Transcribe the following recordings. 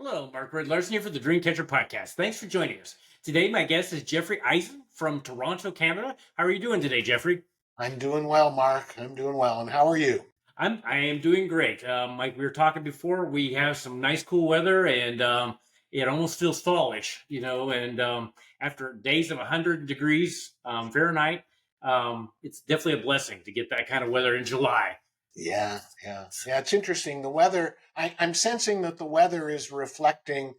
Hello, Mark Red Larson here for the Dreamcatcher podcast. Thanks for joining us. Today, my guest is Jeffrey Eisen from Toronto, Canada. How are you doing today, Jeffrey? I'm doing well, Mark. I'm doing well. And how are you? I am doing great. Like we were talking before, we have some nice, cool weather, and it almost feels fallish, And after days of 100 degrees Fahrenheit, it's definitely a blessing to get that kind of weather in July. Yeah. It's interesting. The weather, I'm sensing that the weather is reflecting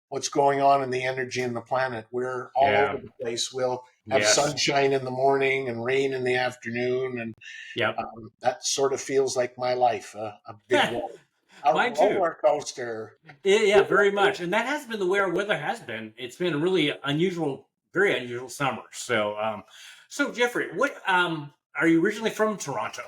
what's going on in the energy in the planet. We're all Yeah. over the place. We'll have Yes. sunshine in the morning and rain in the afternoon. And Yep. that sort of feels like my life, a big a Mine too. roller coaster. Yeah, very much. And that has been the way our weather has been. It's been a really unusual, very unusual summer. So Jeffrey, what are you originally from Toronto?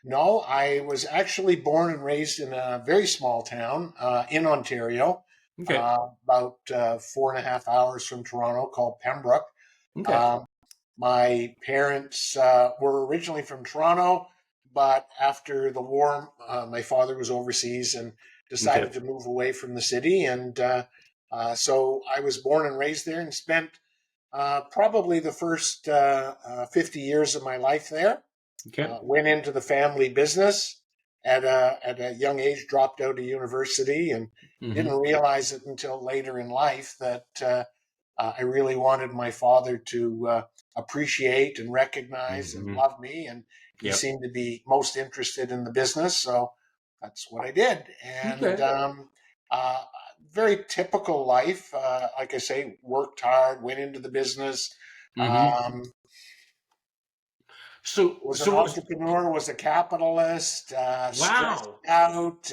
No, I was actually born and raised in a very small town in Ontario, Okay. about 4.5 hours from Toronto, called Pembroke. Okay. Um, my parents were originally from Toronto, but after the war, my father was overseas and Okay. decided to move away from the city. And so I was born and raised there and spent probably the first 50 years of my life there. Okay. Went into the family business at a young age, dropped out of university, and Hmm. didn't realize it until later in life that I really wanted my father to appreciate and recognize and Hmm. love me, and he Yep. seemed to be most interested in the business, so that's what I did. And Okay. uh, very typical life. Like I say, worked hard, went into the business. Hmm. Um, So was an so what? entrepreneur, was a capitalist, stressed Wow. out,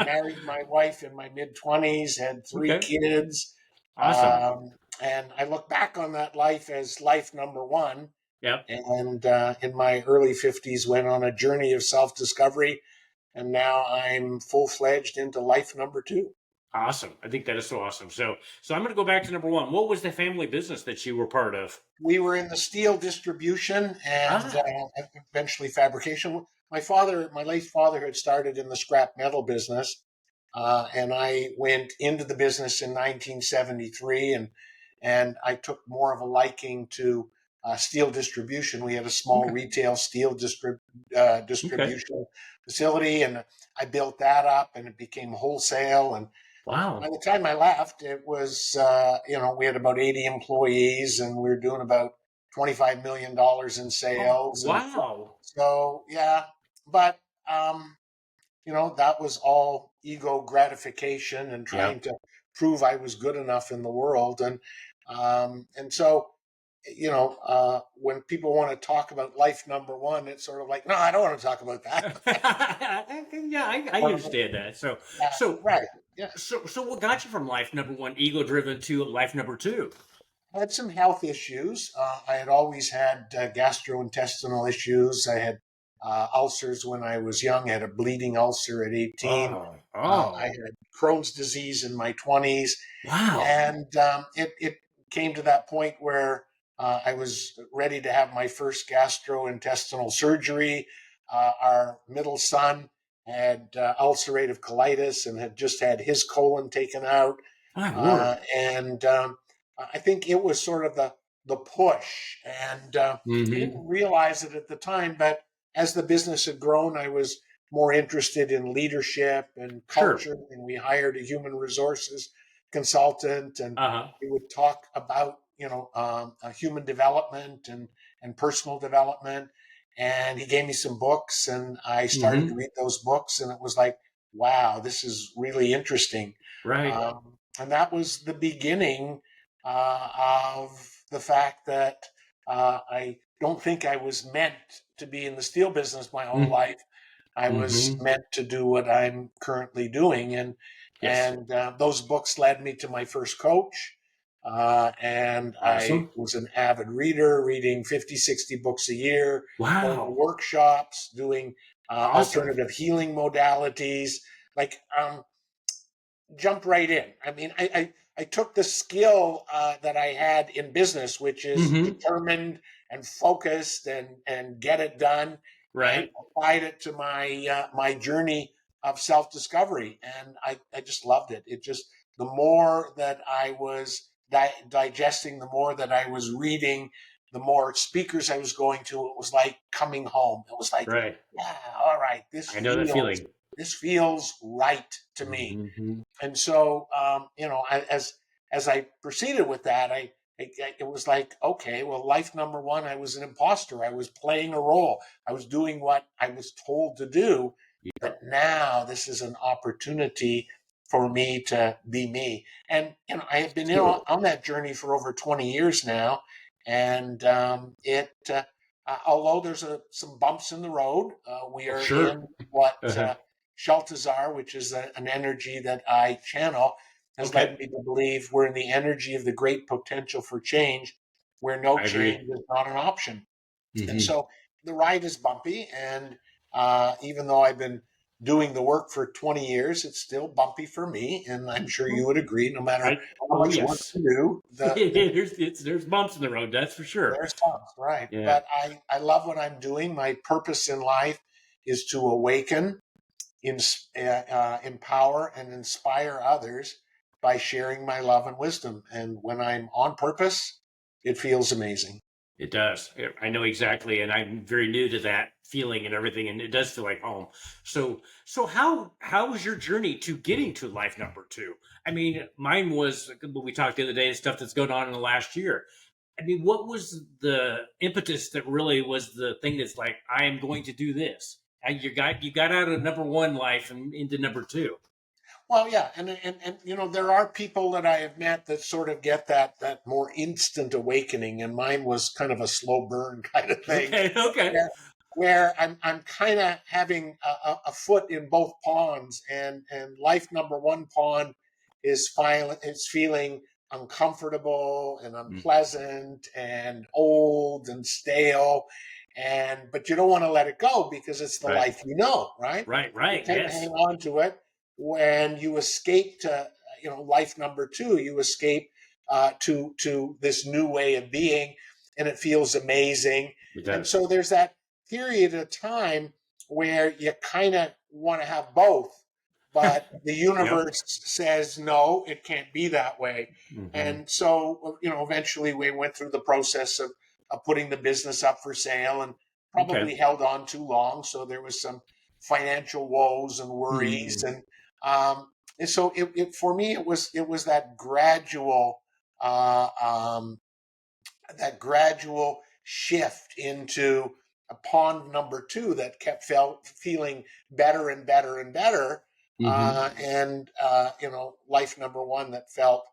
married my wife in my mid 20s, had three Okay. kids. Awesome. Um, and I look back on that life as life number one. Yep. And in my early 50s, went on a journey of self discovery. And now I'm full fledged into life number two. Awesome. I think that is so awesome. So I'm going to go back to number one. What was the family business that you were part of? We were in the steel distribution and Ah. eventually fabrication. My late father, had started in the scrap metal business, and I went into the business in 1973, and I took more of a liking to steel distribution. We had a small Okay. retail steel Okay. distribution facility, and I built that up, and it became wholesale. And by Wow. the time I left, it was, we had about 80 employees and we were doing about $25 million in Oh, sales. And wow. so, yeah, but, that was all ego gratification and trying Yep. to prove I was good enough in the world. And so, when people want to talk about life number one, it's sort of like, no, I don't want to talk about that. Yeah, I understand that. So, Yeah, so, right. Yeah. so, what got you from life number one, ego driven, to life number two? I had some health issues. I had always had gastrointestinal issues. I had ulcers when I was young. I had a bleeding ulcer at 18. Oh, I oh, had Crohn's disease in my 20s. wow. And it came to that point where I was ready to have my first gastrointestinal surgery. Our middle son had ulcerative colitis and had just had his colon taken out. My word. And I think it was sort of the push, and I Hmm. didn't realize it at the time. But as the business had grown, I was more interested in leadership and Sure. culture, and we hired a human resources consultant, and Uh huh. we would talk about human development and personal development. And he gave me some books, and I started to Hmm. read those books, and it was like, wow, this is really interesting. Right. And that was the beginning of the fact that I don't think I was meant to be in the steel business my whole life. I was Mm-hmm. meant to do what I'm currently doing, and Yes. those books led me to my first coach. And I Awesome. was an avid reader, reading 50, 60 books a year, going to Wow. workshops, doing Awesome. alternative healing modalities. Like, jumped right in. I mean, I took the skill that I had in business, which is Hmm. determined and focused and get it done, and Right. applied it to my journey of self-discovery, and I just loved it. It just, the more that I was digesting, the more that I was reading, the more speakers I was going to, it was like coming home. It was like, Right. yeah, all right, I know that feeling. this feels right to me. Mm-hmm. And so, as I proceeded with that, it was like, okay, well, life number one, I was an imposter. I was playing a role. I was doing what I was told to do. Yep. But now this is an opportunity for me to be me. And I have been So on that journey for over 20 years now, and although there's some bumps in the road, we are sure. in what Uh-huh. Shaltazar, which is an energy that I channel, has Okay. led me to believe we're in the energy of the great potential for change, where no I change agree. is not an option. And Mm-hmm. so the ride is bumpy, and even though I've been doing the work for 20 years, it's still bumpy for me, and I'm sure you would agree. No matter how Oh much work yes. you do, There's bumps in the road, that's for sure. there's bumps, right? Yeah. But I love what I'm doing. My purpose in life is to awaken, empower, and inspire others by sharing my love and wisdom. And when I'm on purpose, it feels amazing. It does. I know exactly, and I'm very new to that feeling and everything, and it does feel like home. So how was your journey to getting to life number two? I mean, mine was what we talked the other day, stuff that's going on in the last year. I mean, what was the impetus that really was the thing that's like, I am going to do this? And you got out of number one life and into number two. Well, yeah, and there are people that I have met that sort of get that more instant awakening, and mine was kind of a slow burn kind of thing, Okay, okay. where, I'm kind of having a foot in both ponds, and life number one pond is feeling uncomfortable and Mm, unpleasant and old and stale, and but you don't want to let it go because it's the right, life you know, right? right, You right. tend to hang Yes. on to it. When you escape to life number two, you escape to this new way of being, and it feels amazing. It And does. so there's that period of time where you kind of want to have both, but the Yep. universe says no, it can't be that way. Hmm. And so eventually we went through the process of putting the business up for sale, and Okay. probably held on too long, so there was some financial woes and worries, Mm, um, and so for me it was uh, um, that gradual shift into a pond number two that kept feeling better and better and better, hmm. and life number one that felt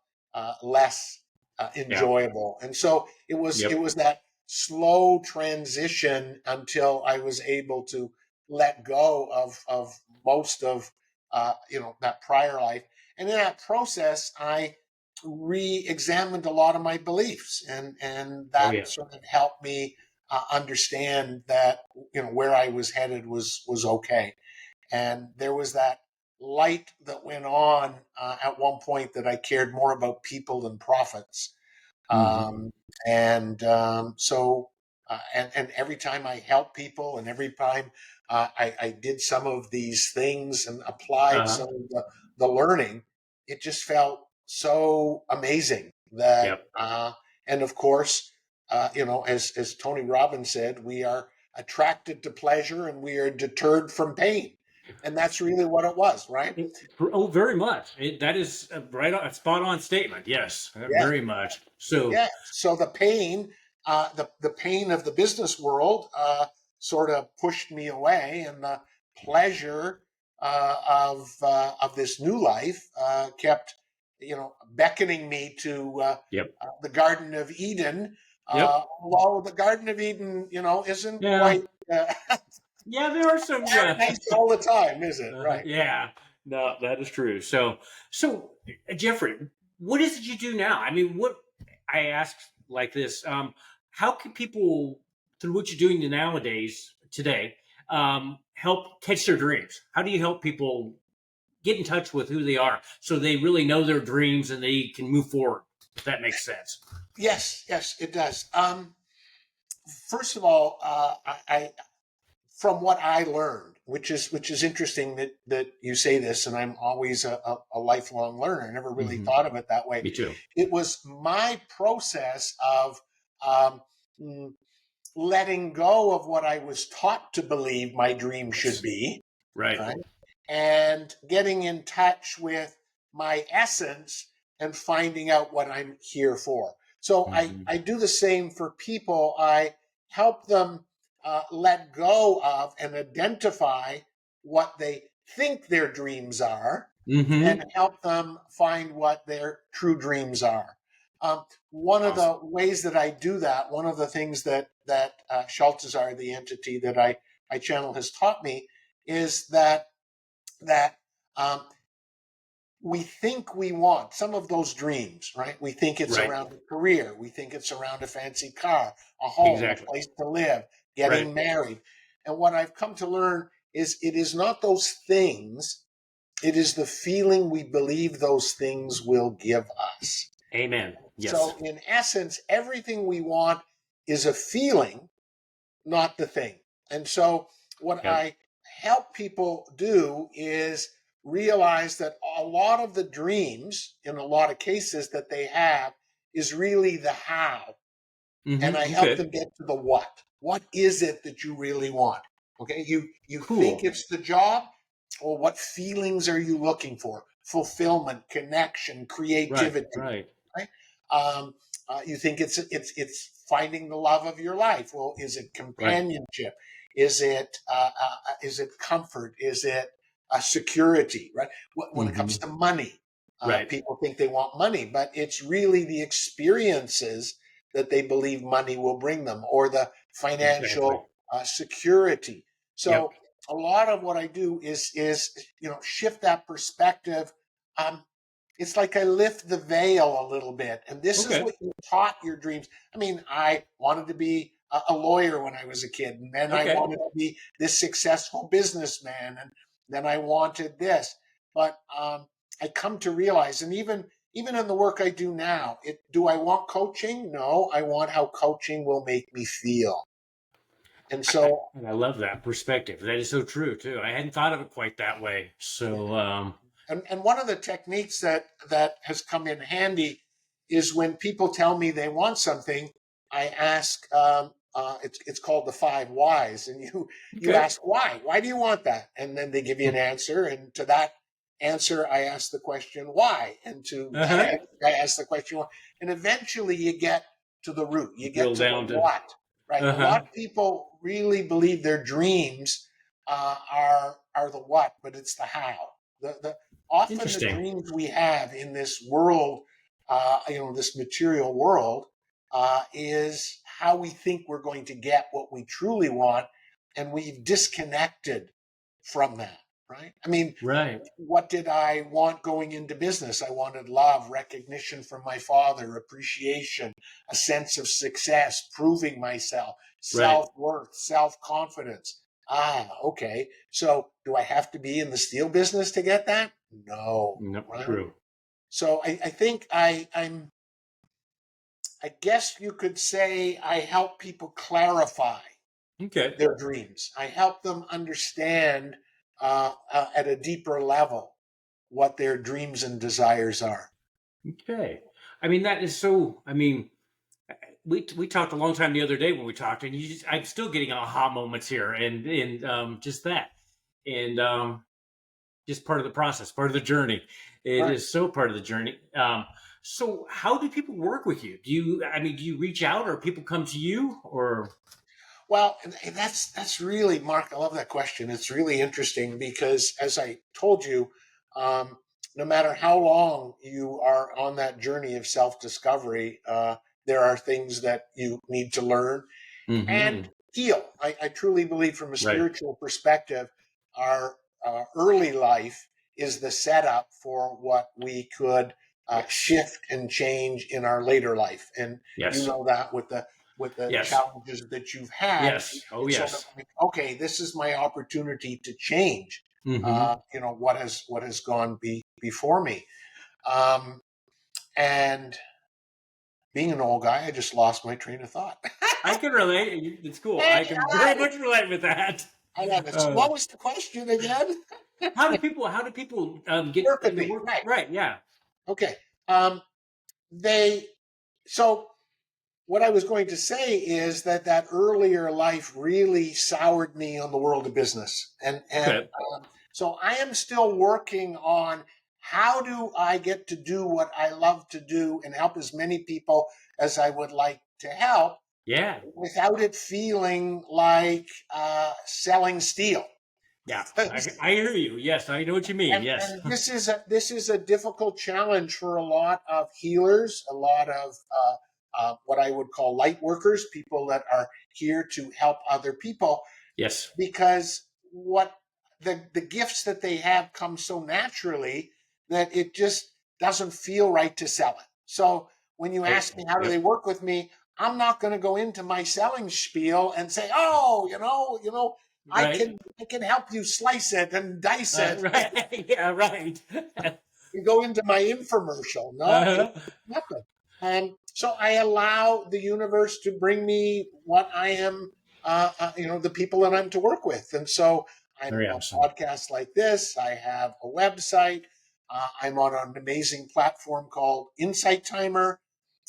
less Yeah. enjoyable. And so it Yep. was that slow transition until I was able to let go of most of that prior life. And in that process, I re-examined a lot of my beliefs, and Oh that yeah. sort of helped me understand that where I was headed was okay. And there was that light that went on at one point that I cared more about people than profits. Hmm. um, and every time I helped people, and every time I did some of these things and applied Uh-huh. some of the learning, it just felt so amazing that, Yep. and of course, as Tony Robbins said, we are attracted to pleasure and we are deterred from pain. And that's really what it was, right? Oh, very much. That is a spot on statement. Yes, Yeah. very much. So, Yeah. So the pain, the pain of the business world, sort of pushed me away, and the pleasure of this new life kept, beckoning me to yep, the Garden of Eden. yep, Although the Garden of Eden, isn't yeah, quite uh, yeah. There are some. paradise all the time, is it? Right. Yeah, no, that is true. So Jeffrey, what is it you do now? I mean, what I ask like this: how can people, through what you're doing nowadays, today, help catch their dreams? How do you help people get in touch with who they are so they really know their dreams and they can move forward? If that makes sense. Yes, yes, it does. First of all, from what I learned, which is interesting that you say this, and I'm always a lifelong learner. I never really Hmm. thought of it that way. Me too. It was my process of um, mm, letting go of what I was taught to believe my dream should Yes. be, Right. right? And getting in touch with my essence and finding out what I'm here for. So Hmm. I do the same for people. I help them let go of and identify what they think their dreams are Hmm. and help them find what their true dreams are. One of Awesome. the ways that I do that, one of the things that Shaltazar, the entity that I channel, has taught me, is that um, we think we want some of those dreams, right? We think it's Right. around a career, we think it's around a fancy car, a home, a Exactly. place to live, Right. getting married. And what I've come to learn is it is not those things, it is the feeling we believe those things will give us. Amen. Yes. So, in essence, everything we want is a feeling, not the thing. And so, what Yep. I help people do is realize that a lot of the dreams, in a lot of cases, that they have is really the how. And Hmm. I help Okay. them get to the what. What is it that you really want? Okay, you think Cool. it's the job, or what feelings are you looking for? Fulfillment, connection, Right. creativity, Right. right? Um, you think it's finding the love of your life. Well, is it Right. companionship? Is it comfort? Is it security? Right. When it comes Hmm. to money, Right. people think they want money, but it's really the experiences that they believe money will bring them, or the Exactly. financial security. Yep. So a lot of what I do is shift that perspective. Um, it's like I lift the veil a little bit. And this is Okay. what you taught your dreams. I mean, I wanted to be a lawyer when I was a kid, and then I Okay. wanted to be this successful businessman, and then I wanted this. But I come to realize, and even in the work I do now, do I want coaching? No, I want how coaching will make me feel. And so And I love that perspective. That is so true too. I hadn't thought of it quite that way. yeah. So, And one of the techniques that has come in handy is when people tell me they want something, I ask. It's called the five whys, and you okay. ask why. Why do you want that? And then they give you an answer, and to that answer, I ask the question why, and to Uh that huh. answer, I ask the question why, and eventually you get to the root. You get Drill to the down to. what. Right. Uh A lot huh. of people really believe their dreams are the what, but it's the how. The often the Interesting. dreams we have in this world, this material world, is how we think we're going to get what we truly want, and we've disconnected from that. Right? I mean, Right. what did I want going into business? I wanted love, recognition from my father, appreciation, a sense of success, proving myself, Right. self worth, self confidence. Okay. So do I have to be in the steel business to get that? No. Nope. Right. True. So I think I guess you could say I help people clarify Okay. their dreams. I help them understand at a deeper level what their dreams and desires are. Okay. I mean, that is so. I mean, we talked a long time the other day when we talked, and I'm still getting aha moments here, and just that, and just part of the process, part of the journey. It Right. is so part of the journey. So, how do people work with you? I mean, do you reach out, or people come to you, or? Well, and that's really, Mark. I love that question. It's really interesting because, as I told you, um, no matter how long you are on that journey of self discovery, there are things that you need to learn and Hmm. heal. I truly believe, from a Right. spiritual perspective, our early life is the setup for what we could Yes. shift and change in our later life. And you Yes. know that with the Yes. challenges that you've had, Yes. Oh, it's sort of yes. like, okay, this is my opportunity to change. Hmm. What has gone before me, um, and being an old guy, I just lost my train of thought. I can relate. It's cool. Hey, I can very much relate with that. I love it. So Uh, what was the question again? how do people get Work with into me, work? right? Right. Yeah. Okay. They so what I was going to say is that earlier life really soured me on the world of business, and Okay. so I am still working on how do I get to do what I love to do and help as many people as I would like to help Yeah. without it feeling like selling steel. Yeah. I hear you. Yes, I know what you mean. Yes. And this is a difficult challenge for a lot of healers, a lot of what I would call light workers, people that are here to help other people, Yes. because what the gifts that they have come so naturally that it just doesn't feel right to sell it. So when you ask me how do they Yep. work with me, I'm not going to go into my selling spiel and say, oh, I Right. can help you slice it and dice it Right. Yeah. Right. and go into my infomercial. No, it Uh-huh. won't happen. So I allow the universe to bring me what I am, the people that I'm to work with. And so I'm Very on awesome. podcasts like this. I have a website. I'm on an amazing platform called Insight Timer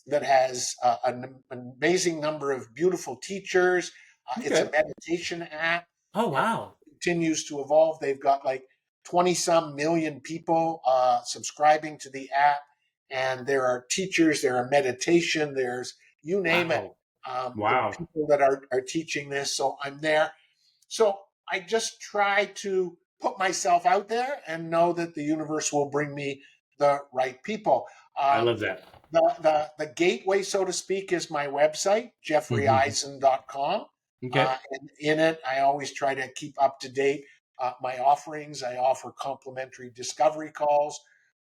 that has an amazing number of beautiful teachers. It's a Okay. meditation app. Oh It wow. continues to evolve. They've got like 20 some million people subscribing to the app. And there are teachers, there are meditation, there's you name it. Wow. Wow. People that are teaching this. So I'm there. So I just try to put myself out there and know that the universe will bring me the right people. I Um, love that. the gateway, so to speak, is my website, Hmm. jeffreyeisen.com. Okay. And in it, I always try to keep up to date my offerings. I offer complimentary discovery calls.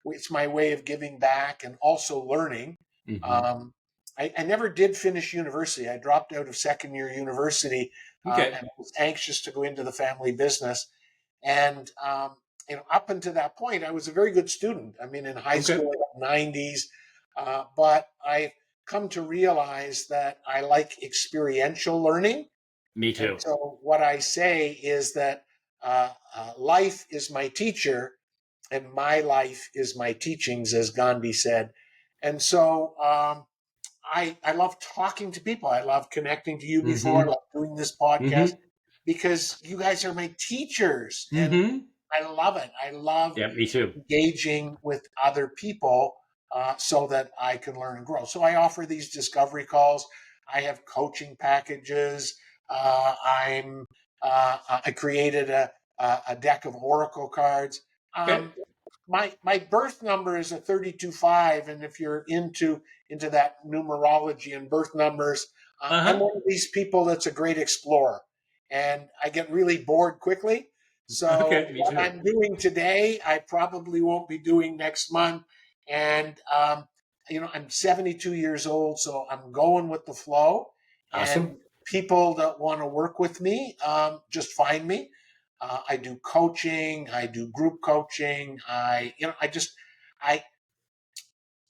It's my way of giving back and also learning. Hmm. Um, I never did finish university. I dropped out of second year university Okay. and was anxious to go into the family business. And up until that point, I was a very good student. I mean, in high Okay. school, I got 90s, but I've come to realize that I like experiential learning. Me And too. so, what I say is that life is my teacher, and my life is my teachings, as Gandhi said. And so, I love talking to people. I love connecting to you before. I Hmm. love doing this podcast Hmm. because you guys are my teachers, and Hmm. I love it. I love Yeah. Me too. engaging with other people so that I can learn and grow. So I offer these discovery calls. I have coaching packages. I created a deck of oracle cards. Okay. My birth number is a 32.5, and if you're into that numerology and birth numbers, Uh I'm huh. one of these people that's a great explorer, and I get really bored quickly. So Okay. Me what too. I'm doing today, I probably won't be doing next month, and I'm 72 years old, so I'm going with the flow, and Awesome. people that want to work with me, just find me. I do coaching. I do group coaching. I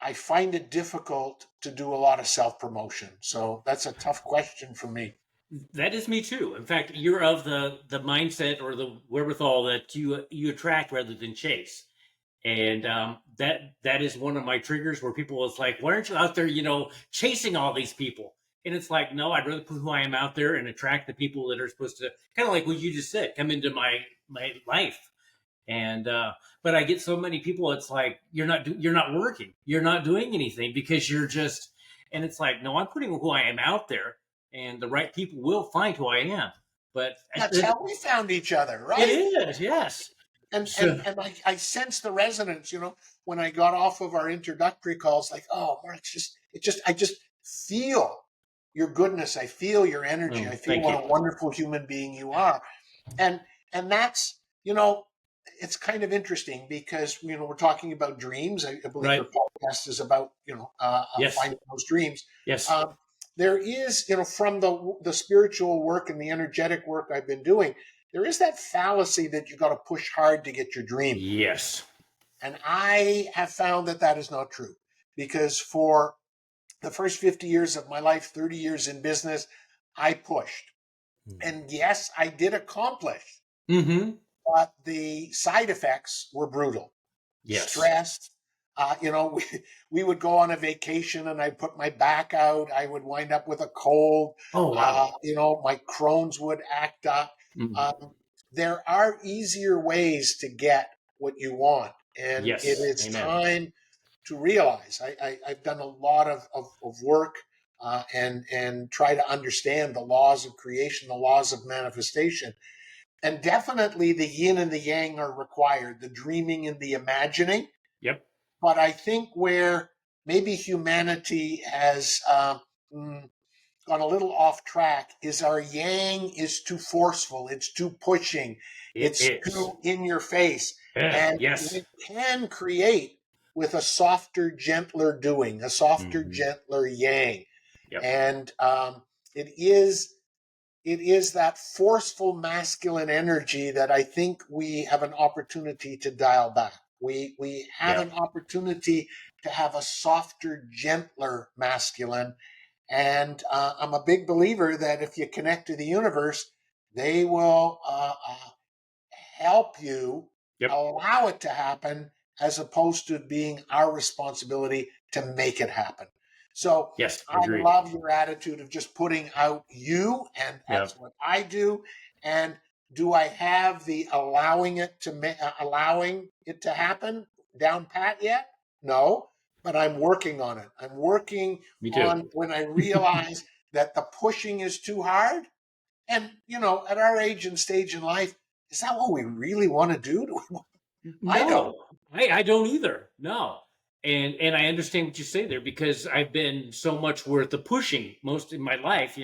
I find it difficult to do a lot of self promotion. So that's a tough question for me. That is me too. In fact, you're of the mindset or the wherewithal that you attract rather than chase. And that is one of my triggers where people is like, why aren't you out there, chasing all these people? And it's like, no, I'd rather put who I am out there and attract the people that are supposed to, kind of like what you just said, come into my life. And but I get so many people, it's like you're not working, you're not doing anything because you're just, and it's like, no, I'm putting who I am out there, and the right people will find who I am. But That's how we found each other, it right? is, yes. And So and and I sense the resonance. When I got off of our introductory calls, like, oh, Mark, I just feel your goodness. I feel your energy. I feel thank what you. a wonderful human being you are. And that's it's kind of interesting because we're talking about dreams. I believe your Right. podcast is about Yes. finding those dreams. Yes. There is, from the spiritual work and the energetic work I've been doing, there is that fallacy that you got to push hard to get your dream. Yes. And I have found that that is not true, because for the first 50 years of my life, 30 years in business, I pushed. And yes, I did accomplish, Mm-hmm. but the side effects were brutal. Yes. Stress. We would go on a vacation and I'd put my back out. I would wind up with a cold. Oh, wow. My Crohn's would act up. Mm. Um, there are easier ways to get what you want. And it Yes. is Amen. time to realize I've done a lot of work and try to understand the laws of creation, the laws of manifestation. And definitely the yin and the yang are required, the dreaming and the imagining. Yep. But I think where maybe humanity has gone a little off track is our yang is too forceful, it's too pushing, It it's is. too in your face. Yeah. And Yes. we can create with a softer, gentler doing, a softer, Mm-hmm. gentler yang. Yep. And it is that forceful masculine energy that I think we have an opportunity to dial back. We have Yep. an opportunity to have a softer, gentler masculine. And I'm a big believer that if you connect to the universe, they will help you Yep. allow it to happen as opposed to it being our responsibility to make it happen. So Yes. I Agreed. love your attitude of just putting out you, and Yep. that's what I do. And do I have the allowing it to happen down pat yet? No, but I'm working on it. I'm working Me too. on when I realize that the pushing is too hard. And at our age and stage in life, is that what we really want to do? I don't. No, I don't either. No. And I understand what you say there because I've been so much worth the pushing most in my life,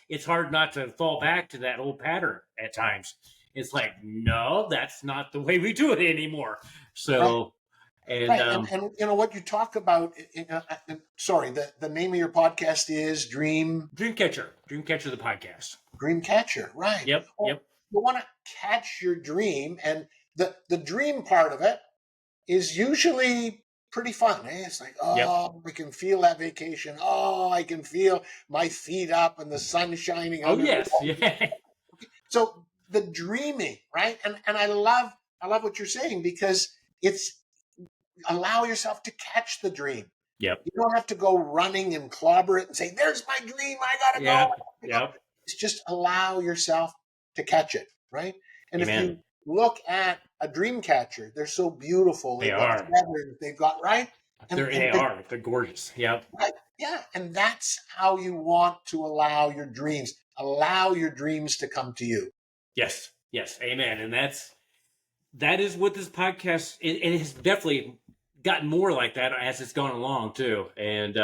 it's hard not to fall back to that old pattern at times. It's like, no, that's not the way we do it anymore. Right. So, and Right. And what you talk about, sorry, the name of your podcast is Dreamcatcher the podcast. Dream Catcher. Right. Yep, Well, yep, you want to catch your dream, and the dream part of it is usually pretty fun. It's like, yep. oh, I can feel that vacation. Oh, I can feel my feet up and the sun shining Oh under the yes, wall. yeah, So the dreaming, right? And I love what you're saying because it's allow yourself to catch the dream. yep, You don't have to go running and clobber it and say, "There's my dream. I gotta go. I yep, have to go." yep. It's just allow yourself to catch it, right? And if Amen. you look at a dream catcher, they're so beautiful. They They've got are. feathers. They've got right, and They are. They're gorgeous. Yep. right, yeah, and that's how you want to allow your dreams. Allow your dreams to come to you. Yes. Yes. Amen. And that is what this podcast. It has definitely gotten more like that as it's gone along too. And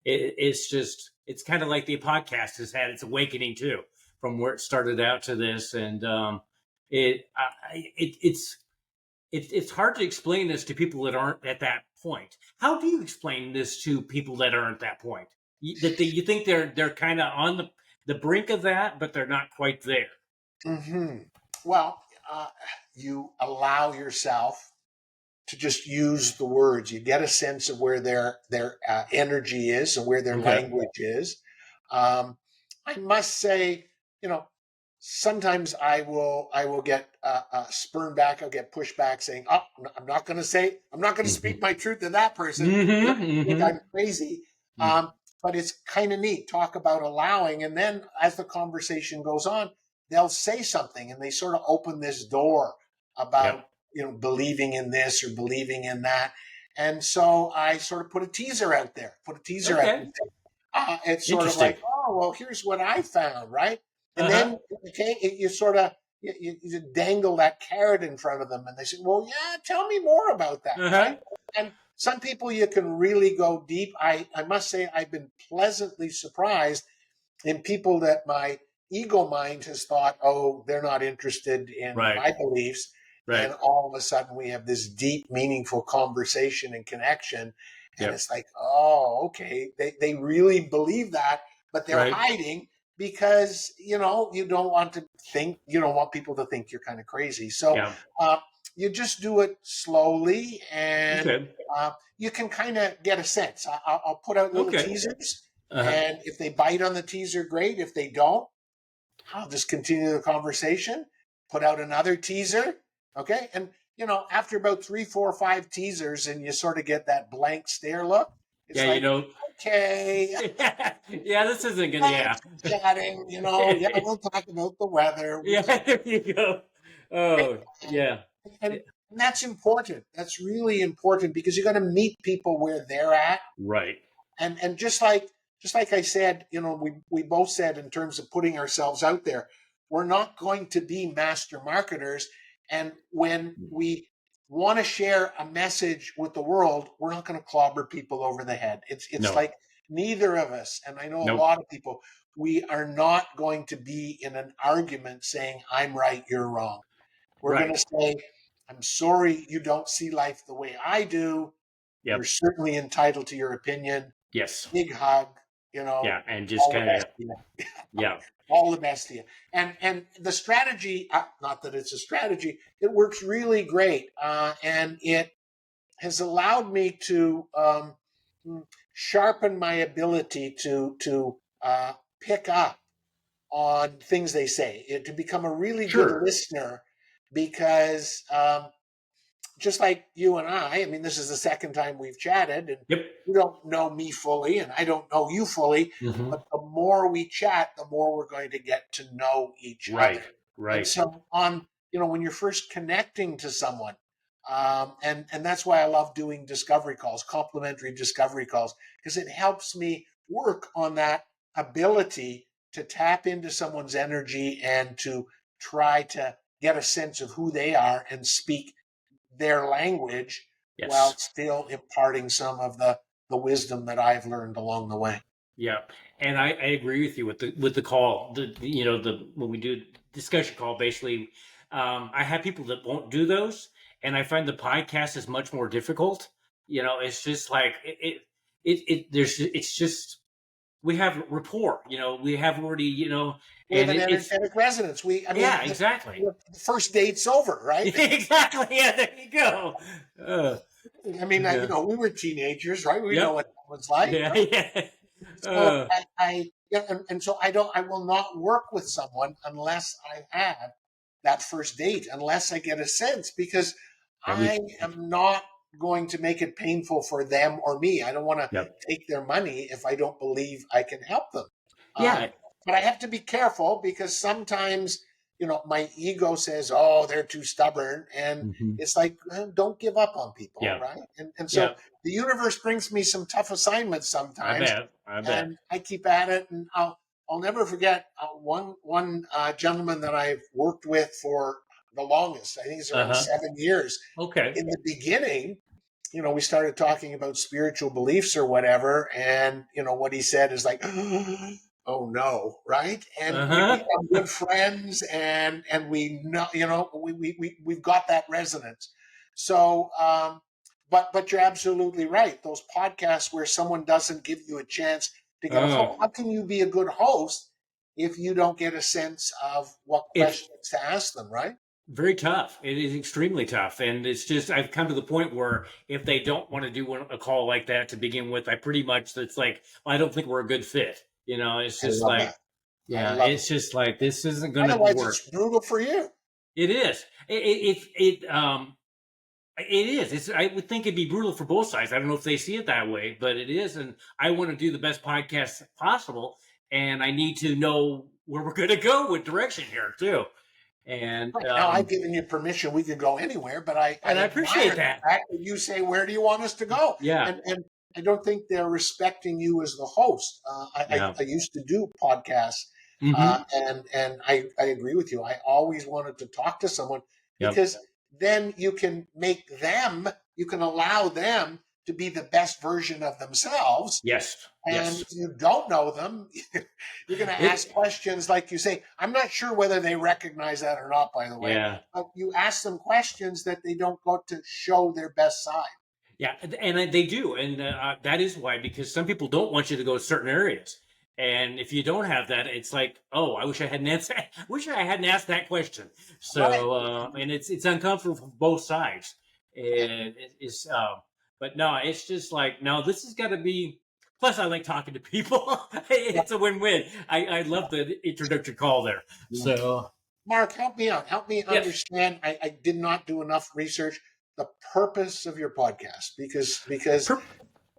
it's kind of like the podcast has had its awakening too, from where it started out to this. And it's hard to explain this to people that aren't at that point. How do you explain this to people that aren't at that point? You think they're kind of on the brink of that, but they're not quite there. Hmm. Well, you allow yourself to just use the words. You get a sense of where their energy is and where their Okay. language is. I must say, you know, sometimes I will get spurned back. I'll get pushback saying, "Oh, I'm not going to Mm-hmm. speak my truth to that person. They're Mm-hmm. going to think Mm-hmm. I'm crazy." Mm. But it's kind of neat. Talk about allowing, and then as the conversation goes on, they'll say something, and they sort of open this door Yep. about believing in this or believing in that. And so I sort of put a teaser out there. Okay. It's sort of Interesting. like, oh, well, here's what I found, right? And Uh-huh. then okay, you sort of you dangle that carrot in front of them, and they say, well, yeah, tell me more about that, Uh-huh. right? And some people you can really go deep. I must say I've been pleasantly surprised in people that my ego mind has thought, oh, they're not interested in Right. my beliefs. Right. And all of a sudden we have this deep, meaningful conversation and connection. And Yep. it's like, oh, okay. They really believe that, but they're Right. hiding because, you don't want people to think you're kind of crazy. So Yeah. uh, you just do it slowly and Okay. you can kind of get a sense. I'll put out little Okay. teasers, Uh-huh. and if they bite on the teaser, great. If they don't, I'll just continue the conversation, put out another teaser. Okay. And, after about 3, 4, 5 teasers and you sort of get that blank stare look, it's Yeah, you like, know. okay, Yeah, this isn't gonna. Yeah. thanks for chatting. Yeah, we'll talk about the weather. Yeah, there you go. Oh, And, yeah. and that's important. That's really important because you got to meet people where they're at. Right. And just like I said, we both said in terms of putting ourselves out there, we're not going to be master marketers. And when we want to share a message with the world, we're not going to clobber people over the head. It's No. like neither of us, and I know a Nope. lot of people, we are not going to be in an argument saying I'm right, you're wrong. We're going Right. to say, I'm sorry you don't see life the way I do. You're Yep. certainly entitled to your opinion. Yes. Big hug, Yeah, and just all the kind best of. to you. Yeah. All the best to you. And the strategy, not that it's a strategy, it works really great. And it has allowed me to sharpen my ability to pick up on things they say, to become a really good Sure. listener because just like you and I mean, this is the second time we've chatted, and Yep. you don't know me fully, and I don't know you fully. Hmm. But the more we chat, the more we're going to get to know each other. Right. And Right. so, when you're first connecting to someone, and that's why I love doing discovery calls, complimentary discovery calls, because it helps me work on that ability to tap into someone's energy and to try to get a sense of who they are and speak their language while Yes. still imparting some of the wisdom that I've learned along the way. Yeah, and I agree with you with the call. The when we do discussion call, basically, I have people that won't do those, and I find the podcast is much more difficult. It's just like there's it's just we have rapport. We have already We have and an it's energetic resonance. I mean, yeah, exactly. the first date's over, right? Exactly. Yeah, there you go. Uh, I mean, yeah. we were teenagers, right? We know Yep. what that was like, Yeah. right? Yeah. So Uh, yeah, and so I will not work with someone unless I have that first date, unless I get a sense, because I every. am not going to make it painful for them or me. I don't want to Yep. take their money if I don't believe I can help them. Um, Yeah. but I have to be careful because sometimes, my ego says, "Oh, they're too stubborn," and Hmm. it's like, don't give up on people, Yeah. right? And so Yeah. the universe brings me some tough assignments I sometimes, bet. I bet. and I keep at it. And I'll never forget one gentleman that I've worked with for the longest. I think it's Uh around huh. 7 years. Okay. In the beginning, we started talking about spiritual beliefs or whatever, and what he said is like, "Oh no," right? And Uh we huh. become good friends, and we know, we've got that resonance. So, but you're absolutely right. Those podcasts where someone doesn't give you a chance to get a flow. Oh, How can you be a good host if you don't get a sense of what it's questions to ask them, right? very tough. It is extremely tough, and it's just I've come to the point where if they don't want to do a call like that to begin with, I pretty much it's like I don't think we're a good fit. It's I just love like that. I yeah, love it. it's just like this isn't going to Otherwise, work. it's brutal for you. It is. It is. I would think it'd be brutal for both sides. I don't know if they see it that way, but it is. And I want to do the best podcast possible, and I need to know where we're going to go with direction here too. And Right. Now, I've given you permission. We could go anywhere, but I and I admire appreciate the that. fact that you say, "Where do you want us to go?" Yeah. And I don't think they're respecting you as the host. Yeah. I used to do podcasts, Hmm. and I agree with you. I always wanted to talk to someone Yep. because then you can allow them to be the best version of themselves. Yes. And Yes. if you don't know them, you're going to ask It. questions like you say. I'm not sure whether they recognize that or not, by the way. Yeah. But you ask them questions that they don't go to show their best side. Yeah. And they do, and that is why because some people don't want you to go to certain areas. And if you don't have that, it's like, oh, I wish I hadn't answered. Wish I hadn't asked that question. Right. So, and it's uncomfortable for both sides. And And it's, but no, it's just like, no, this has got to be. Plus, I like talking to people. It's a win-win. I love the introductory call there. Yeah. So, Mark, help me out. Help me yes. understand. I did not do enough research. The purpose of your podcast, because Per-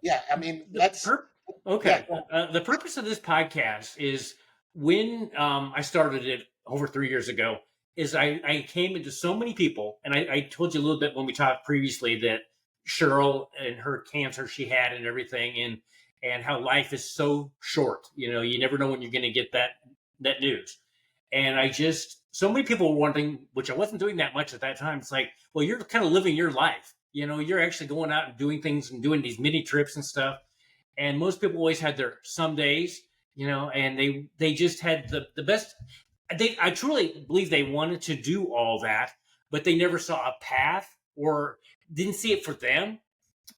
yeah, I mean, the let's per- yeah, okay. The purpose of this podcast is when I started it over 3 years ago. Is I came into so many people, and I told you a little bit when we talked previously that Cheryl and her cancer she had and everything, and how life is so short. You know, you never know when you're going to get that news. And I just so many people were wondering, which I wasn't doing that much at that time. It's like, well, you're kind of living your life. You know, you're actually going out and doing things and doing these mini trips and stuff. And most people always had their some days, you know, and they just had the best. I truly believe they wanted to do all that, but they never saw a path or didn't see it for them.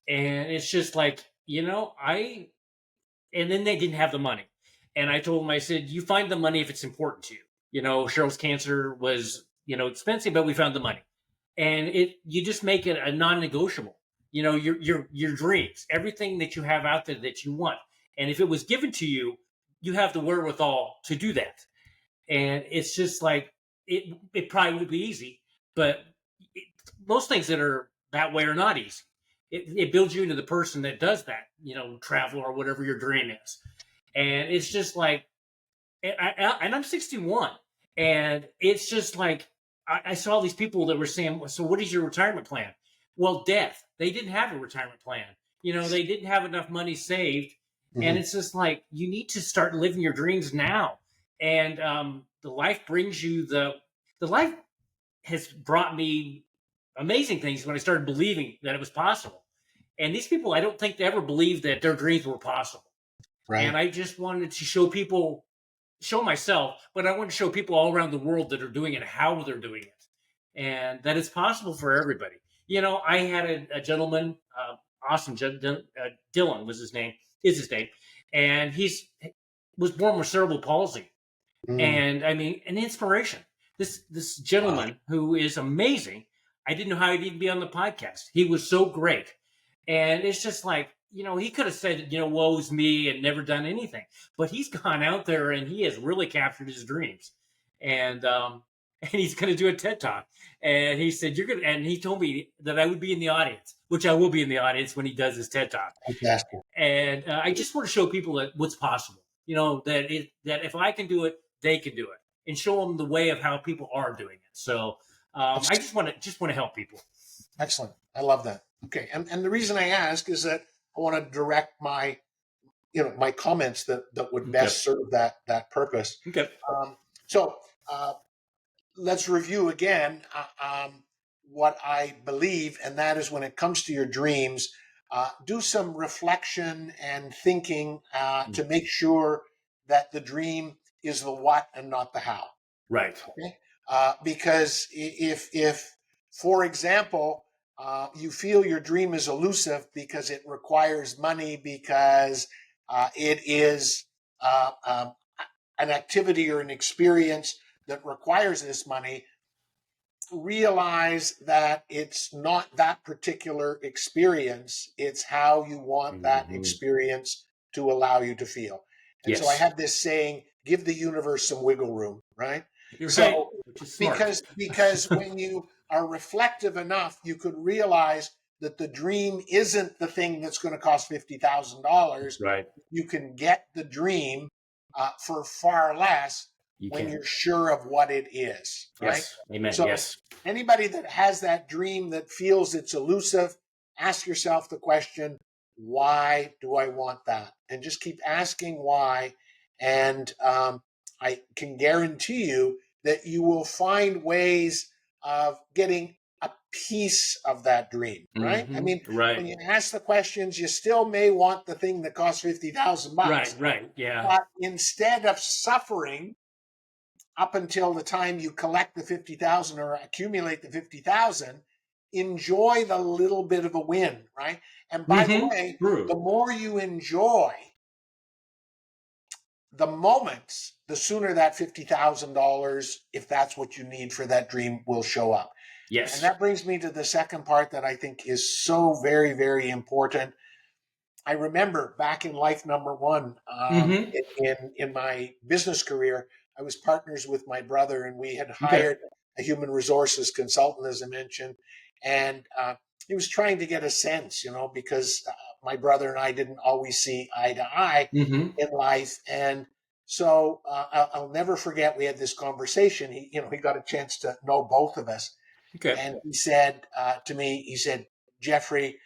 And it's just like, you know, and then they didn't have the money. And I told them, I said, you find the money if it's important to you. You know, Cheryl's cancer was, you know, expensive, but we found the money. And you just make it a non-negotiable. You know, your dreams, everything that you have out there that you want. And if it was given to you, you have the wherewithal to do that. And it's just like it probably would be easy, but it, most things that are that way are not easy. It builds you into the person that does that, you know, travel or whatever your dream is. And it's just like, and I'm 61, and it's just like I saw these people that were saying, "So what is your retirement plan?" Well, death. They didn't have a retirement plan. You know, they didn't have enough money saved, and mhm, it's just like you need to start living your dreams now. And the life brings you the life has brought me amazing things when I started believing that it was possible. And these people, I don't think they ever believed that their dreams were possible. And right. I just wanted to show people, show myself, but I want to show people all around the world that are doing it, how they're doing it, and that it's possible for everybody. You know, I had a gentleman, awesome, Dylan was his name, is his name, and was born with cerebral palsy, Mm, and I mean, an inspiration. This wow. gentleman who is amazing. I didn't know how he'd even be on the podcast. He was so great, and it's just like, you know, he could have said, you know, woe's me and never done anything, but he's gone out there and he has really captured his dreams, and and he's going to do a TED talk. And he said, "You're gonna," and he told me that I would be in the audience, which I will be in the audience when he does his TED talk. Fantastic. And I just want to show people that what's possible. You know, that if I can do it, they can do it, and show them the way of how people are doing it. So I Ex- just want to help people. Excellent. I love that. Okay. And the reason I ask is that I want to direct my, my comments that would Okay. best serve that purpose. Okay. Um, so uh, let's review again what I believe, and that is when it comes to your dreams, do some reflection and thinking to make sure that the dream is the what and not the how. Right. Okay, because if, for example, you feel your dream is elusive because it requires money, because it is an activity or an experience that requires this money, realize that it's not that particular experience, it's how you want that Mm-hmm. experience to allow you to feel. And so I Yes. have this saying, give the universe some wiggle room, right? You're right, So which is smart. because when you are reflective enough, you could realize that the dream isn't the thing that's going to cost $50,000. Right. You can get the dream for far less You when can. you're sure of what it is, right? Yes. Amen. So Yes. anybody that has that dream that feels it's elusive, ask yourself the question, why do I want that? And just keep asking why. And I can guarantee you that you will find ways of getting a piece of that dream, right? I Mm-hmm. mean, when Right. you ask the questions, you still may want the thing that costs 50,000 Right. bucks. Right. Yeah. But instead of suffering up until the time you collect the 50,000 or accumulate the 50,000, enjoy the little bit of a win, right? And by the Mm-hmm. way, the True. more you enjoy the moments, the sooner that $50,000, if that's what you need for that dream, will show up. And Yes. that brings me to the second part that I think is so very, very important. I remember back in life number one, Mm-hmm. in my business career, I was partners with my brother, and we had Okay. hired a human resources consultant, as I mentioned, and he was trying to get a sense, because my brother and I didn't always see eye to eye Mm-hmm. in life, and so I'll never forget. We had this conversation. He got a chance to know both of us, Okay. and he said to me, he said, Jeffrey,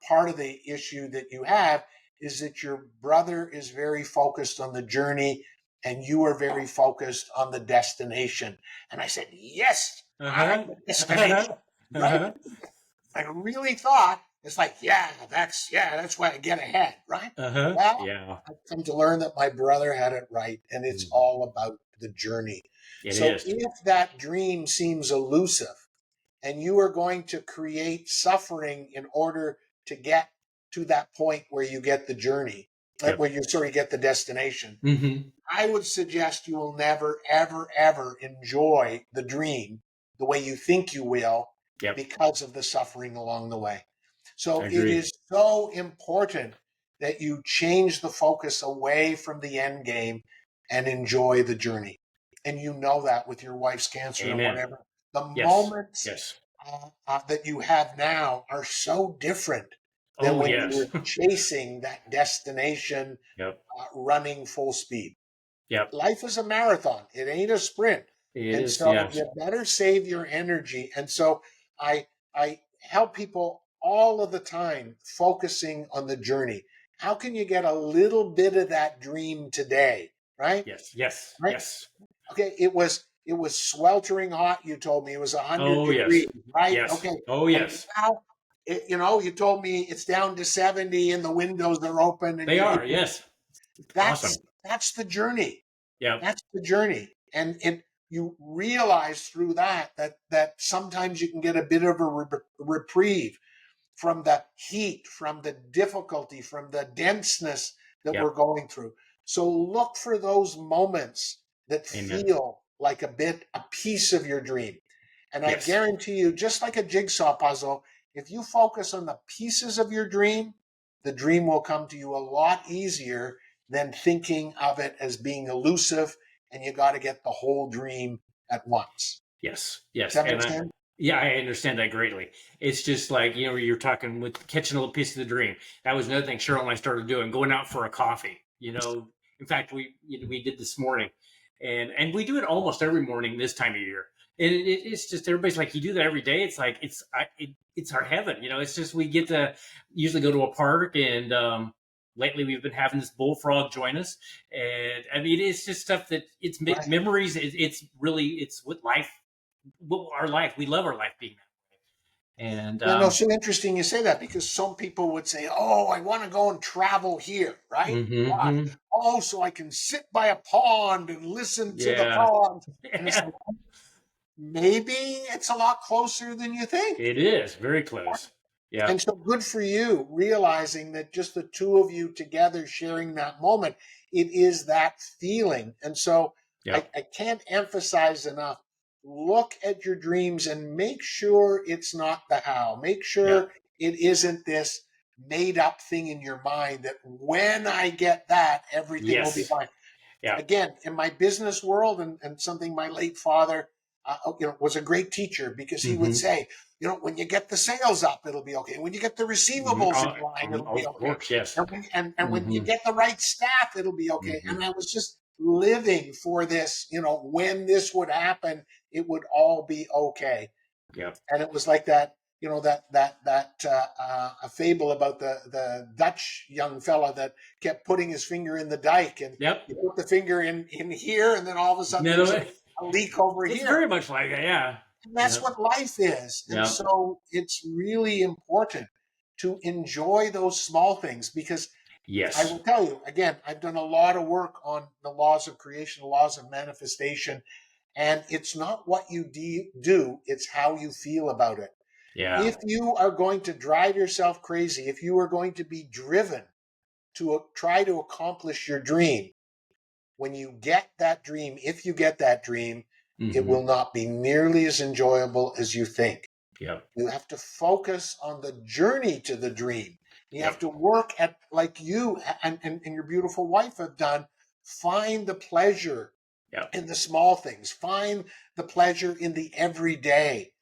part of the issue that you have is that your brother is very focused on the journey and you are very focused on the destination. And I said, yes, I'm Uh-huh. the destination, Uh-huh. right? Uh-huh. I really thought it's like, that's why I get ahead, right? Uh-huh. Well, Yeah. I've come to learn that my brother had it right, and it's Mhm. all about the journey. It So is. if that dream seems elusive, and you are going to create suffering in order to get to that point where you get the journey, Yep. where you get the destination, Mm-hmm. I would suggest you will never, ever, ever enjoy the dream the way you think you will Yep. because of the suffering along the way. I So it agree. is so important that you change the focus away from the end game and enjoy the journey. And you know that with your wife's cancer and Amen. whatever. The Yes. moments Yes. that you have now are so different than Oh, when you yes. were chasing that destination, Yep. running full speed. Yep. Life is a marathon. It ain't a sprint. It And is. so Yes. you better save your energy. And so I help people all of the time focusing on the journey. How can you get a little bit of that dream today? Right? Yes. Yes. Right? Yes. Okay, it was sweltering hot, you told me. It was 100 Oh, yes. degrees, right? Yes. Okay. Oh, And yes. now you told me it's down to 70 and the windows are open and They you are. Yes. that's Awesome. that's the journey. Yep. That's the journey. And you realize through that sometimes you can get a bit of a reprieve from the heat, from the difficulty, from the denseness that we're Yep. going through. So look for those moments that Amen. feel like a piece of your dream. And I Yes. guarantee you, just like a jigsaw puzzle, if you focus on the pieces of your dream, the dream will come to you a lot easier than thinking of it as being elusive and you got to get the whole dream at once. Yes. Does Yes. that make And sense? yeah, I understand that greatly. It's just like, you're talking with catching a little piece of the dream. That was another thing Cheryl and I started doing, going out for a coffee. In fact, we did this morning, and we do it almost every morning this time of year. And it's just everybody's like, you do that every day. It's like it's our heaven. It's just we get to usually go to a park, and lately we've been having this bullfrog join us, and I mean it's just stuff that it's Right. memories. It's really it's what life, our life. We love our life being that way. And So interesting you say that because some people would say, "Oh, I want to go and travel here, right? Why? mm-hmm. Oh, so I can sit by a pond and listen to the Yeah, pond." And it's like maybe it's a lot closer than you think. it is very close. And Yep. so good for you realizing that just the two of you together sharing that moment, it is that feeling. And so I, Yep. I can't emphasize enough. Look at your dreams and make sure it's not the how. Make Yep. sure it isn't this made up thing in your mind that when I get that, everything will be Yes. fine. Yep. Again, in my business world, and something my late father, was a great teacher because he would Mm-hmm. say, when you get the sales up, it'll be okay. When you get the Mm-hmm. receivables in line, it'll be Of okay. course. Yes. And when you Mm-hmm. get the right staff, it'll be okay. Mm-hmm. And I was just living for this, when this would happen, it would all be okay. Yep. And it was like that, a fable about the Dutch young fella that kept putting his finger in the dike, and Yep. you put the finger in here, and then all of a sudden there's No, a leak over it's here. very much like that. Yeah. And that's Yep. what life is. And Yep. so it's really important to enjoy those small things because I Yes. will tell you again, I've done a lot of work on the laws of creation, the laws of manifestation, and it's not what you do, it's how you feel about it. Yeah. If you are going to drive yourself crazy, if you are going to be driven to try to accomplish your dream, when you get that dream, if you get that dream, it Mm-hmm. will not be nearly as enjoyable as you think. Yep. You have to focus on the journey to the dream. You have Yep. to work at, like you and your beautiful wife have done, find the pleasure Yep. in the small things, find the pleasure in the everyday.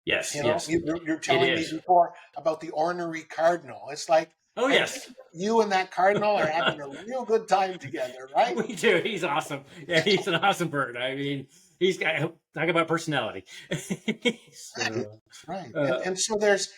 Yes. You know, Yes. you're It telling me is. before about the ornery cardinal. It's like, Oh I bet yes. you and that cardinal are having a real good time together, right? We do. He's awesome. Yeah, he's an awesome bird. I mean, he's got talk about personality. So, Right. uh, And so there's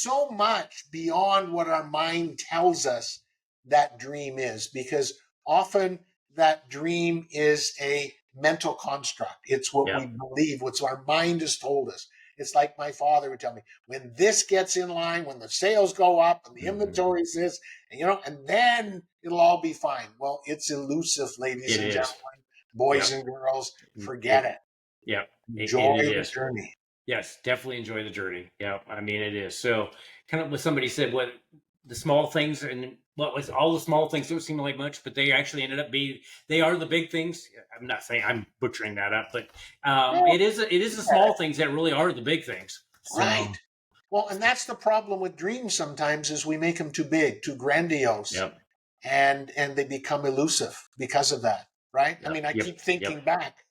so much beyond what our mind tells us that dream is, because often that dream is a mental construct. It's what yeah. we believe, what our mind has told us. It's like my father would tell me, when this gets in line, when the sales go up and the Hmm. inventory is this, and and then it'll all be fine. Well, it's elusive, ladies It and is. gentlemen, boys Yep. and girls. Forget It. it. Yep. Enjoy It the is. journey. Yes, definitely enjoy the journey. Yeah, I mean it is. So kind of what somebody said, what the small things and what was all the small things don't seem like much, but they actually ended up being they are the big things. I'm not saying I'm butchering that up, but Well, it is the small things that really are the big things. right. So Well, and that's the problem with dreams sometimes is we make them too big, too grandiose, yep, and they become elusive because of that, right? I yep, mean, I yep, keep yep, thinking back.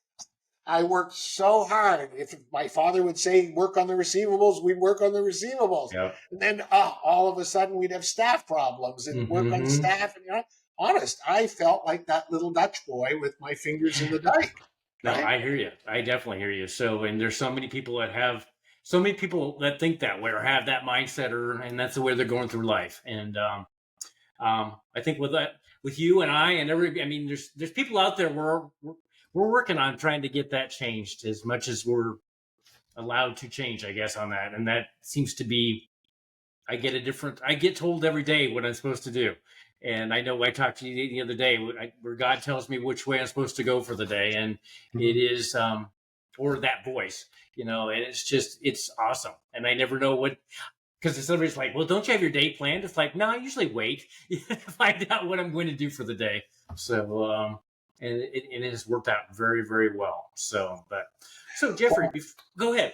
I worked so hard. If my father would say work on the receivables, we'd work on the receivables. yep. And then all of a sudden we'd have staff problems and work on Hmm. staff. And honest, I felt like that little Dutch boy with my fingers in the dike, No, right? I hear you. I definitely hear you. So, and there's so many people that have so many people that think that way or have that mindset, or and that's the way they're going through life. And I think with that, with you and I and every, I mean, there's people out there we're working on trying to get that changed as much as we're allowed to change, I guess, on that. And that seems to be, I get told every day what I'm supposed to do. And I know I talked to you the other day where God tells me which way I'm supposed to go for the day. And it Mhm. is, or that voice, and it's just, it's awesome. And I never know what, because somebody's like, well, don't you have your day planned? It's like, no, I usually wait to find out what I'm going to do for the day. So, and it has worked out very, very well. So, so Jeffrey, Well, go ahead.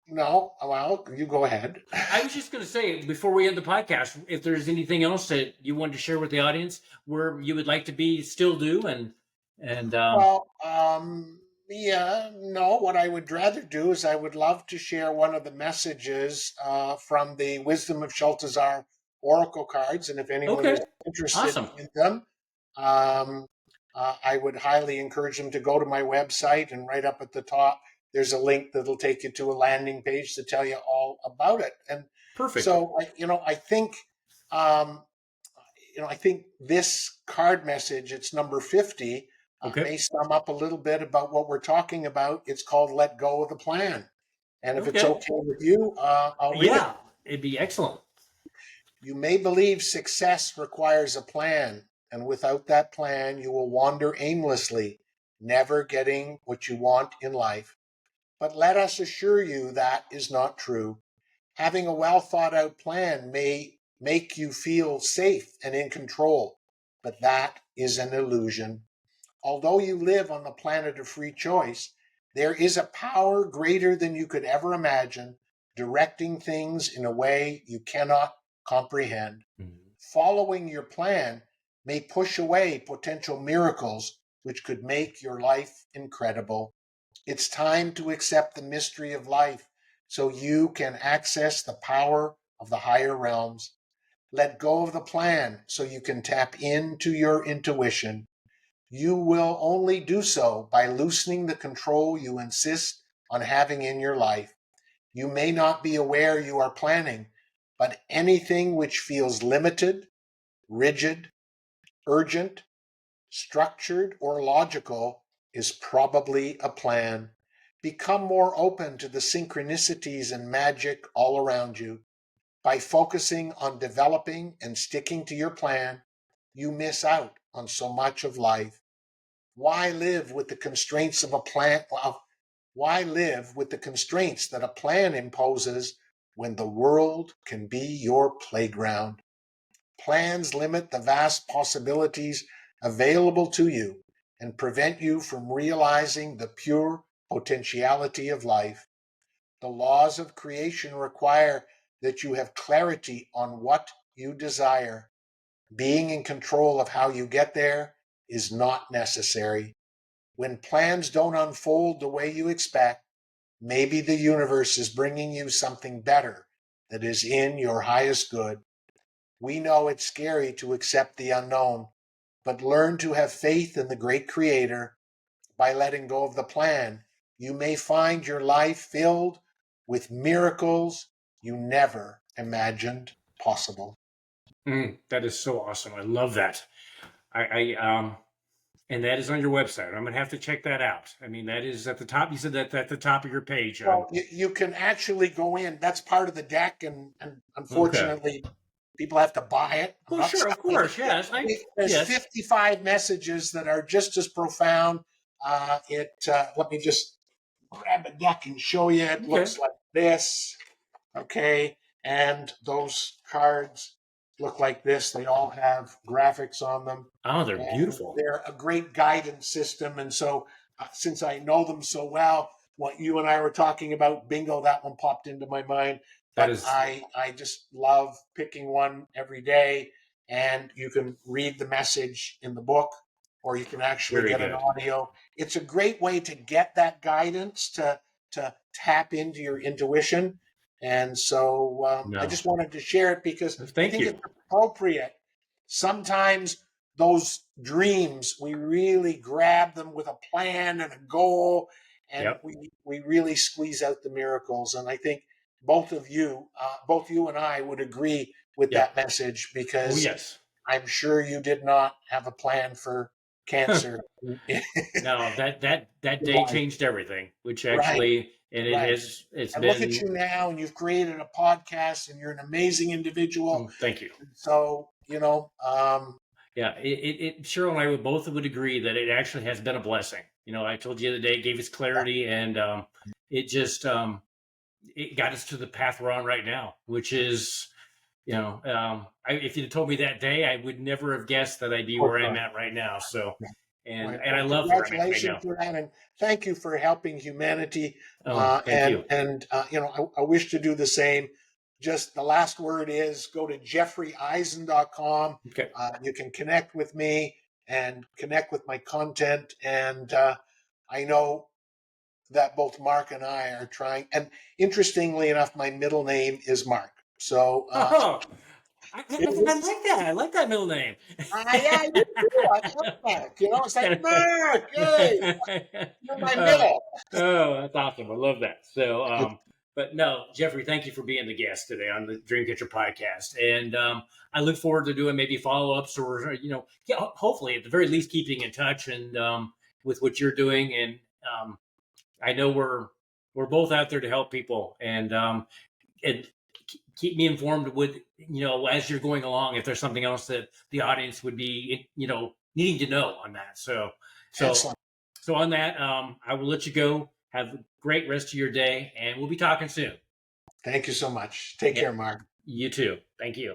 no, well, you go ahead. I was just going to say before we end the podcast, if there's anything else that you wanted to share with the audience, where you would like to be, still do, and Well, yeah, no, what I would rather do is I would love to share one of the messages from the Wisdom of Shaltazar Oracle cards. And if anyone is okay, interested awesome, in them, um, I would highly encourage them to go to my website, and right up at the top, there's a link that'll take you to a landing page to tell you all about it. And perfect. so, I think, um, I think this card message, it's number 50, Okay, may sum up a little bit about what we're talking about. It's called Let Go of the Plan. And if it's okay, okay with you, I'll read it. yeah, it'd be excellent. You may believe success requires a plan, and without that plan, you will wander aimlessly, never getting what you want in life. But let us assure you that is not true. Having a well thought out plan may make you feel safe and in control, but that is an illusion. Although you live on the planet of free choice, there is a power greater than you could ever imagine, directing things in a way you cannot comprehend. Mhm. Following your plan may push away potential miracles which could make your life incredible. It's time to accept the mystery of life so you can access the power of the higher realms. Let go of the plan so you can tap into your intuition. You will only do so by loosening the control you insist on having in your life. You may not be aware you are planning, but anything which feels limited, rigid, urgent, structured, or logical is probably a plan. Become more open to the synchronicities and magic all around you. By focusing on developing and sticking to your plan, you miss out on so much of life. Why live with the constraints of a plan? Why live with the constraints that a plan imposes when the world can be your playground? Plans limit the vast possibilities available to you and prevent you from realizing the pure potentiality of life. The laws of creation require that you have clarity on what you desire. Being in control of how you get there is not necessary. When plans don't unfold the way you expect, maybe the universe is bringing you something better that is in your highest good. We know it's scary to accept the unknown, but learn to have faith in the great creator. By letting go of the plan, you may find your life filled with miracles you never imagined possible. That is so awesome. I love that. And that is on your website. I'm gonna have to check that out. I mean, that is at the top. You said that at the top of your page. Well, you can actually go in. That's part of the deck, and Okay. unfortunately, people have to buy it. I'm Well, not sure, of selling course, yes. it. There's Yes. 55 messages that are just as profound. Let me just grab a deck and show you. It Okay. looks like this. Okay, and those cards look like this. They all have graphics on them, Oh, they're and beautiful. they're a great guidance system. And so, since I know them so well, what you and I were talking about, bingo, that one popped into my mind. That But is I just love picking one every day, and you can read the message in the book, or you can actually very get an good. audio. It's a great way to get that guidance to tap into your intuition. And so I No, just wanted to share it because I thank think you. it's appropriate. Sometimes those dreams, we really grab them with a plan and a goal, and Yep. we really squeeze out the miracles. And I think both you and I would agree with Yep. that message, Oh, because yes. I'm sure you did not have a plan for cancer. No, that day Right, changed everything, which right, actually, and right. it's And look at you been. now, and you've created a podcast, and you're an amazing individual. Thank you. So, Yeah, Cheryl and I would both would agree that it actually has been a blessing. I told you the other day, it gave us clarity, and it just it got us to the path we're on right now, which is, if you'd told me that day, I would never have guessed that I'd of be course where I'm not. at right now. So, and Right. and I Well, love where I'm at right congratulations now. for that, and thank you for helping humanity. Oh, thank you. I wish to do the same. Just the last word is go to jeffreyeisen.com. Okay. You can connect with me and connect with my content. And I know that both Mark and I are trying. And interestingly enough, my middle name is Mark. So Oh, I it, like that. I like that middle name. yeah, you do. I love Mark. It's like Mark. Hey, you're my uh, middle. oh, that's awesome. I love that. So, but no, Jeffrey, thank you for being the guest today on the Dreamcatcher podcast. And I look forward to doing maybe follow ups or, hopefully at the very least keeping in touch and with what you're doing. And I know we're both out there to help people and keep me informed with, as you're going along, if there's something else that the audience would be, needing to know on that. So Excellent. so on that, I will let you go. Have a great rest of your day, and we'll be talking soon. Thank you so much. Take Yeah, care, Mark. you too. Thank you.